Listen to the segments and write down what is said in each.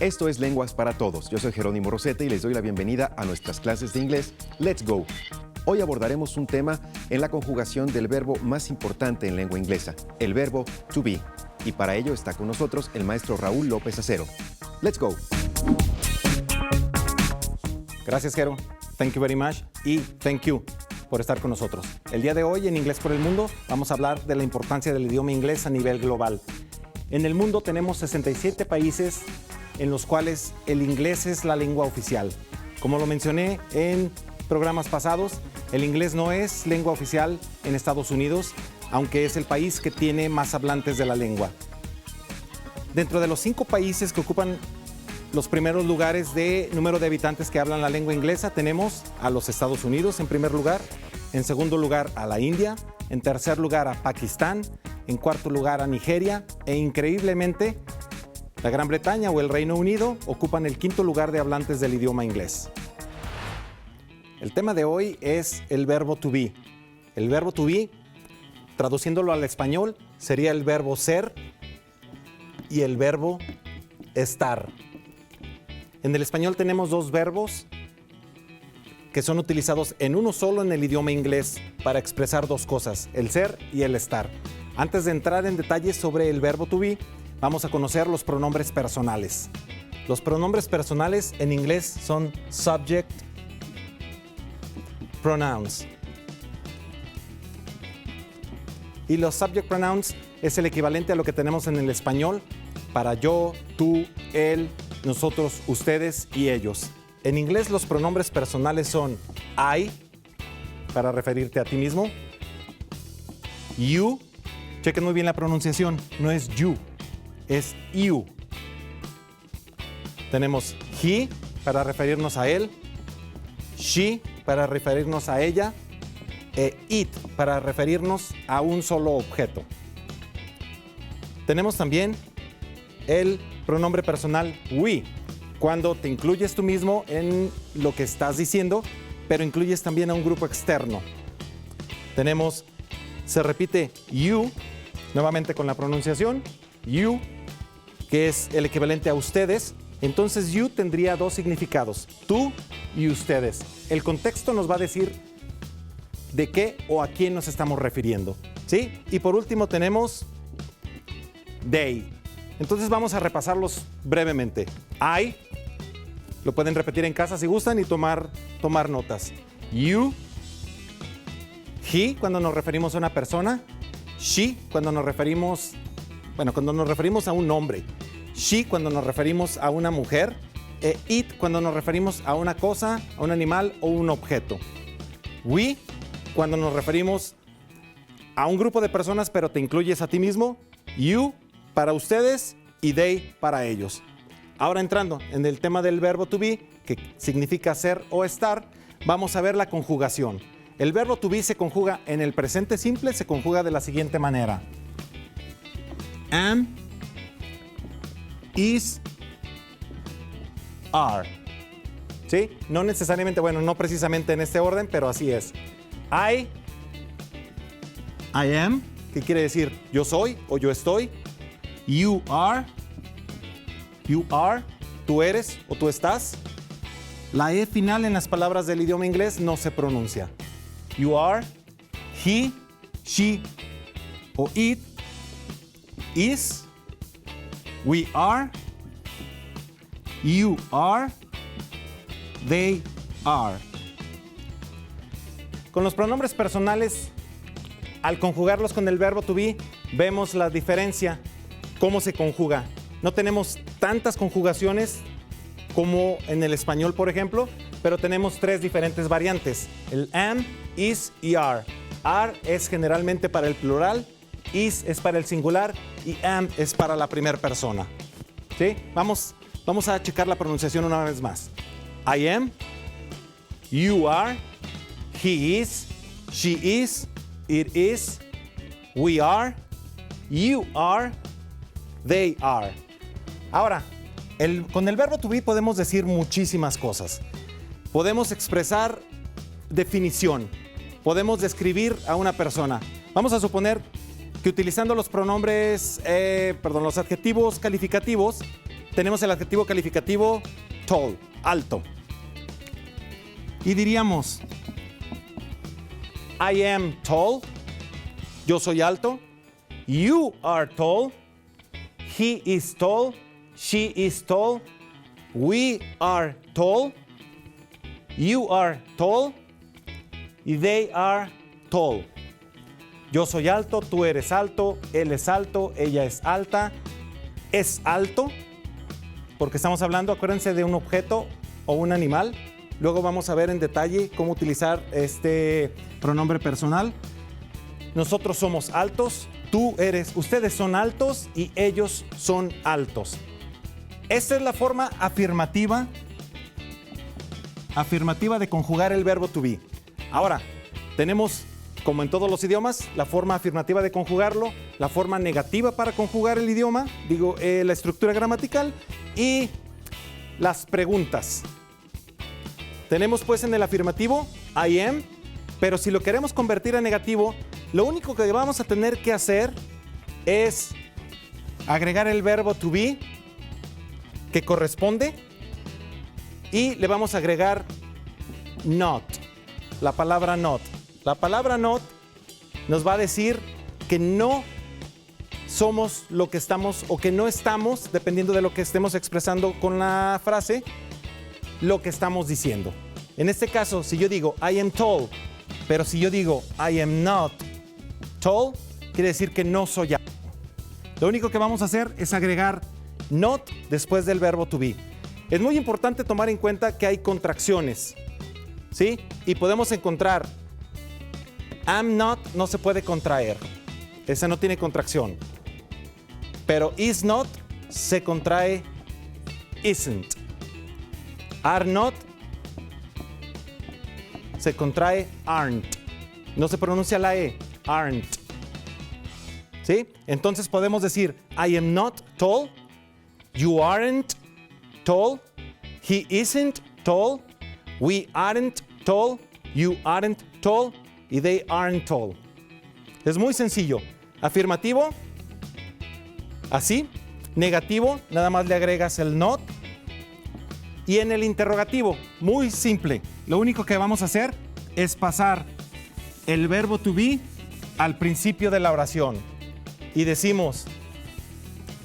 Esto es Lenguas para Todos. Yo soy Jerónimo Rosete y les doy la bienvenida a nuestras clases de inglés Let's Go. Hoy abordaremos un tema en la conjugación del verbo más importante en lengua inglesa, el verbo to be. Y para ello está con nosotros el maestro Raúl López Acero. Let's go. Gracias, Jero. Thank you very much. Y thank you por estar con nosotros. El día de hoy en Inglés por el Mundo vamos a hablar de la importancia del idioma inglés a nivel global. En el mundo tenemos 67 países en los cuales el inglés es la lengua oficial. Como lo mencioné en programas pasados, el inglés no es lengua oficial en Estados Unidos, aunque es el país que tiene más hablantes de la lengua. Dentro de los 5 países que ocupan los primeros lugares de número de habitantes que hablan la lengua inglesa, tenemos a los Estados Unidos en primer lugar, en segundo lugar a la India, en tercer lugar a Pakistán, en cuarto lugar a Nigeria e increíblemente la Gran Bretaña o el Reino Unido ocupan el quinto lugar de hablantes del idioma inglés. El tema de hoy es el verbo to be. El verbo to be, traduciéndolo al español, sería el verbo ser y el verbo estar. En el español tenemos 2 verbos que son utilizados en uno solo en el idioma inglés para expresar 2 cosas, el ser y el estar. Antes de entrar en detalles sobre el verbo to be, vamos a conocer los pronombres personales. Los pronombres personales en inglés son subject pronouns. Y los subject pronouns es el equivalente a lo que tenemos en el español para yo, tú, él, nosotros, ustedes y ellos. En inglés los pronombres personales son I, para referirte a ti mismo, you, chequen muy bien la pronunciación, no es you, es you. Tenemos he, para referirnos a él, she, para referirnos a ella, e it, para referirnos a un solo objeto. Tenemos también el pronombre personal we, cuando te incluyes tú mismo en lo que estás diciendo, pero incluyes también a un grupo externo. Tenemos, se repite you, nuevamente con la pronunciación, you, que es el equivalente a ustedes. Entonces you tendría 2 significados, tú y ustedes. El contexto nos va a decir de qué o a quién nos estamos refiriendo, ¿sí? Y por último tenemos they. Entonces vamos a repasarlos brevemente. I, lo pueden repetir en casa si gustan y tomar notas. You, he, cuando nos referimos a una persona. She, cuando nos referimos a un hombre. She, cuando nos referimos a una mujer. E it, cuando nos referimos a una cosa, a un animal o un objeto. We, cuando nos referimos a un grupo de personas, pero te incluyes a ti mismo. You, para ustedes, y they, para ellos. Ahora entrando en el tema del verbo to be, que significa ser o estar, vamos a ver la conjugación. El verbo to be se conjuga en el presente simple, se conjuga de la siguiente manera. Am, is, are. ¿Sí? No necesariamente, bueno, no precisamente en este orden, pero así es. I am, que quiere decir yo soy o yo estoy. You are, tú eres o tú estás. La E final en las palabras del idioma inglés no se pronuncia. You are, he, she o it, is, we are, you are, they are. Con los pronombres personales, al conjugarlos con el verbo to be, vemos la diferencia, cómo se conjuga. No tenemos tantas conjugaciones como en el español, por ejemplo, pero tenemos 3 diferentes variantes: el am, is y are. Are es generalmente para el plural, is es para el singular y am es para la primera persona. ¿Sí? Vamos a checar la pronunciación una vez más. I am, you are, he is, she is, it is, we are, you are, they are. Ahora, con el verbo to be podemos decir muchísimas cosas. Podemos expresar definición. Podemos describir a una persona. Vamos a suponer que utilizando los pronombres, los adjetivos calificativos, tenemos el adjetivo calificativo tall, alto. Y diríamos, I am tall, yo soy alto. You are tall, he is tall, she is tall, we are tall, you are tall, y they are tall. Yo soy alto, tú eres alto, él es alto, ella es alta, es alto, porque estamos hablando, acuérdense, de un objeto o un animal. Luego vamos a ver en detalle cómo utilizar este pronombre personal. Nosotros somos altos, ustedes son altos y ellos son altos. Esta es la forma afirmativa de conjugar el verbo to be. Ahora, tenemos, como en todos los idiomas, la forma afirmativa de conjugarlo, la forma negativa para conjugar el idioma, la estructura gramatical y las preguntas. Tenemos pues en el afirmativo, I am, pero si lo queremos convertir a negativo, lo único que vamos a tener que hacer es agregar el verbo to be que corresponde y le vamos a agregar not, la palabra not. La palabra not nos va a decir que no somos lo que estamos o que no estamos, dependiendo de lo que estemos expresando con la frase, lo que estamos diciendo. En este caso, si yo digo I am tall, pero si yo digo I am not tall, quiere decir que no soy alto. Lo único que vamos a hacer es agregar not después del verbo to be. Es muy importante tomar en cuenta que hay contracciones, ¿sí? Y podemos encontrar am not no se puede contraer. Esa no tiene contracción. Pero is not se contrae isn't. Are not se contrae aren't. No se pronuncia la E. Aren't. ¿Sí? Entonces podemos decir I am not tall, you aren't tall, he isn't tall, we aren't tall, you aren't tall y they aren't tall. Es muy sencillo. Afirmativo, así. Negativo, nada más le agregas el not. Y en el interrogativo, muy simple. Lo único que vamos a hacer es pasar el verbo to be al principio de la oración. Y decimos,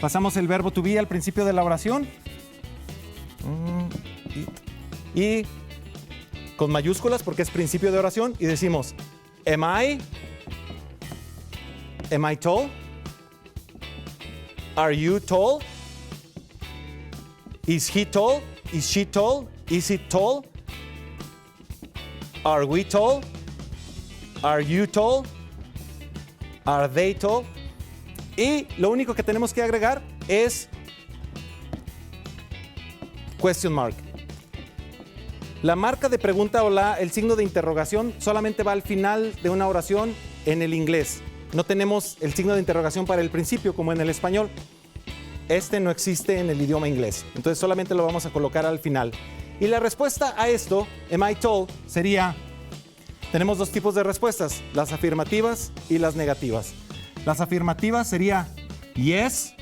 pasamos el verbo to be al principio de la oración. Y con mayúsculas porque es principio de oración. Y decimos, am I tall? Are you tall? Is he tall? Is she tall? Is it tall? Are we tall? Are you tall? Are they tall? Y lo único que tenemos que agregar es question mark. La marca de pregunta o el signo de interrogación solamente va al final de una oración en el inglés. No tenemos el signo de interrogación para el principio como en el español. Este no existe en el idioma inglés. Entonces solamente lo vamos a colocar al final. Y la respuesta a esto, am I tall, sería, tenemos dos tipos de respuestas, las afirmativas y las negativas. Las afirmativas sería yes,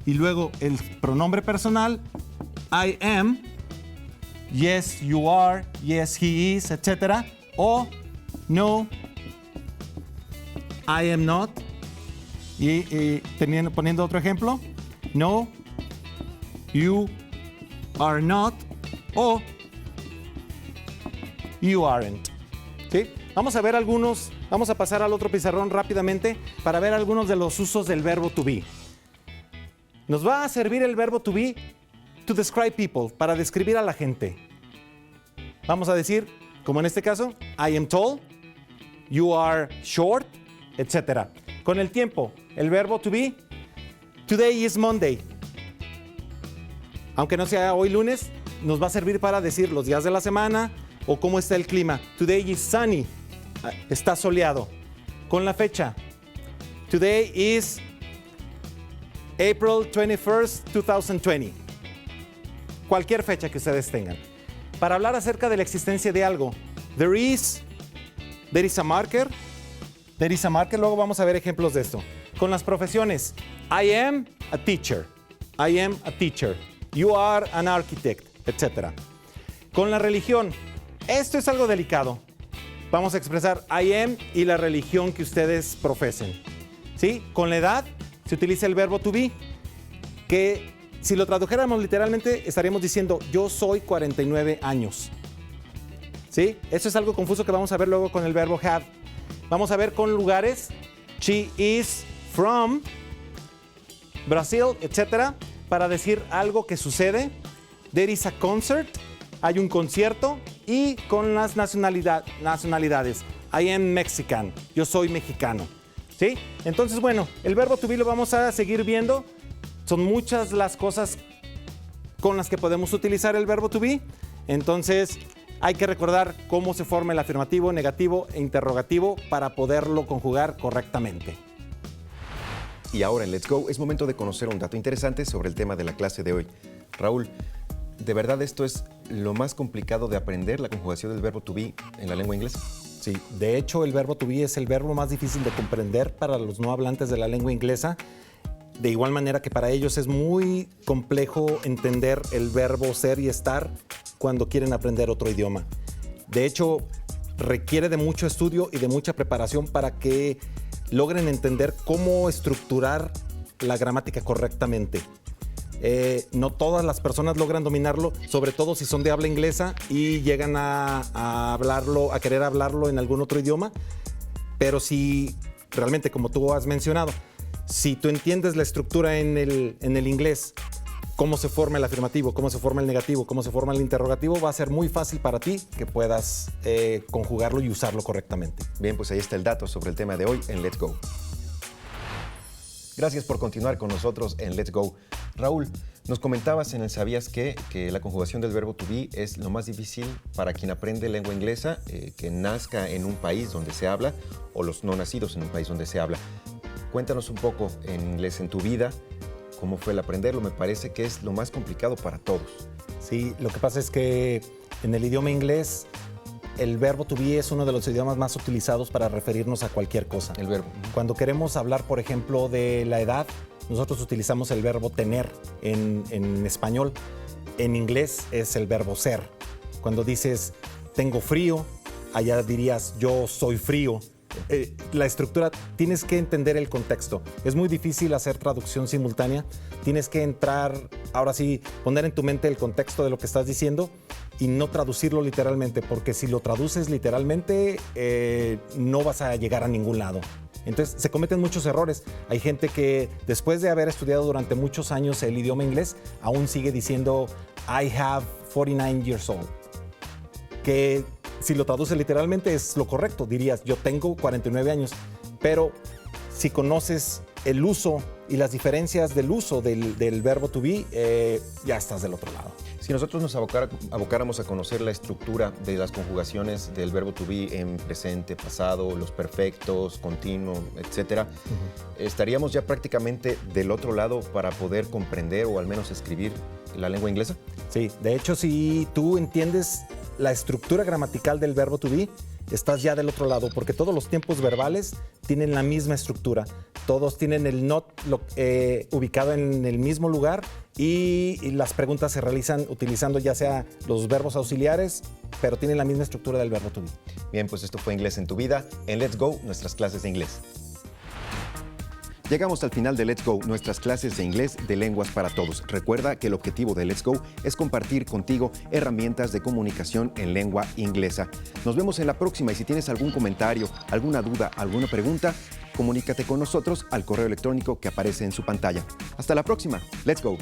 y luego el pronombre personal, I am, yes you are, yes he is, etc. O no, I am not. Y poniendo otro ejemplo, no, you are not, o you aren't. ¿Sí? Vamos a ver algunos, vamos a pasar al otro pizarrón rápidamente para ver algunos de los usos del verbo to be. Nos va a servir el verbo to be to describe people, para describir a la gente. Vamos a decir, como en este caso, I am tall, you are short, etc. Con el tiempo, el verbo to be, today is Monday. Aunque no sea hoy lunes, nos va a servir para decir los días de la semana o cómo está el clima. Today is sunny, está soleado. Con la fecha, today is April 21st, 2020. Cualquier fecha que ustedes tengan. Para hablar acerca de la existencia de algo, there is a marker. There is a marker. Luego vamos a ver ejemplos de esto. Con las profesiones, I am a teacher. I am a teacher. You are an architect, etc. Con la religión, esto es algo delicado. Vamos a expresar I am y la religión que ustedes profesen. ¿Sí? Con la edad se utiliza el verbo to be, que si lo tradujéramos literalmente estaríamos diciendo yo soy 49 años. ¿Sí? Eso es algo confuso que vamos a ver luego con el verbo have. Vamos a ver con lugares, she is from Brasil, etc., para decir algo que sucede. There is a concert, hay un concierto, y con las nacionalidades. I am Mexican, yo soy mexicano. ¿Sí? Entonces, bueno, el verbo to be lo vamos a seguir viendo. Son muchas las cosas con las que podemos utilizar el verbo to be. Entonces, hay que recordar cómo se forma el afirmativo, negativo e interrogativo para poderlo conjugar correctamente. Y ahora en Let's Go es momento de conocer un dato interesante sobre el tema de la clase de hoy. Raúl, ¿de verdad esto es lo más complicado de aprender, la conjugación del verbo to be en la lengua inglesa? Sí, de hecho el verbo to be es el verbo más difícil de comprender para los no hablantes de la lengua inglesa. De igual manera que para ellos es muy complejo entender el verbo ser y estar cuando quieren aprender otro idioma. De hecho, requiere de mucho estudio y de mucha preparación para que logren entender cómo estructurar la gramática correctamente. No todas las personas logran dominarlo, sobre todo si son de habla inglesa y llegan a hablarlo, a querer hablarlo en algún otro idioma. Pero si realmente, como tú has mencionado, si tú entiendes la estructura en el inglés, cómo se forma el afirmativo, cómo se forma el negativo, cómo se forma el interrogativo, va a ser muy fácil para ti que puedas conjugarlo y usarlo correctamente. Bien, pues ahí está el dato sobre el tema de hoy en Let's Go. Gracias por continuar con nosotros en Let's Go. Raúl, nos comentabas en el ¿Sabías qué? Que la conjugación del verbo to be es lo más difícil para quien aprende lengua inglesa, que nazca en un país donde se habla, o los no nacidos en un país donde se habla. Cuéntanos un poco en inglés en tu vida, cómo fue el aprenderlo. Me parece que es lo más complicado para todos. Sí, lo que pasa es que en el idioma inglés el verbo to be es uno de los idiomas más utilizados para referirnos a cualquier cosa. El verbo. Cuando queremos hablar, por ejemplo, de la edad, nosotros utilizamos el verbo tener en español. En inglés es el verbo ser. Cuando dices tengo frío, allá dirías yo soy frío. La estructura, tienes que entender el contexto. Es muy difícil hacer traducción simultánea. Tienes que entrar, ahora sí, poner en tu mente el contexto de lo que estás diciendo y no traducirlo literalmente, porque si lo traduces literalmente, no vas a llegar a ningún lado. Entonces, se cometen muchos errores. Hay gente que después de haber estudiado durante muchos años el idioma inglés, aún sigue diciendo I have 49 years old. Que si lo traduce literalmente es lo correcto, dirías yo tengo 49 años, pero si conoces el uso y las diferencias del uso del verbo to be, ya estás del otro lado. Si nosotros nos abocáramos a conocer la estructura de las conjugaciones del verbo to be en presente, pasado, los perfectos, continuo, etcétera, ¿estaríamos ya prácticamente del otro lado para poder comprender o al menos escribir la lengua inglesa? Sí, de hecho, si tú entiendes la estructura gramatical del verbo to be, estás ya del otro lado, porque todos los tiempos verbales tienen la misma estructura. Todos tienen el not ubicado en el mismo lugar y las preguntas se realizan utilizando ya sea los verbos auxiliares, pero tienen la misma estructura del verbo to be. Bien, pues esto fue Inglés en tu Vida. En Let's Go, nuestras clases de inglés. Llegamos al final de Let's Go, nuestras clases de inglés de lenguas para todos. Recuerda que el objetivo de Let's Go es compartir contigo herramientas de comunicación en lengua inglesa. Nos vemos en la próxima y si tienes algún comentario, alguna duda, alguna pregunta, comunícate con nosotros al correo electrónico que aparece en su pantalla. Hasta la próxima. Let's Go.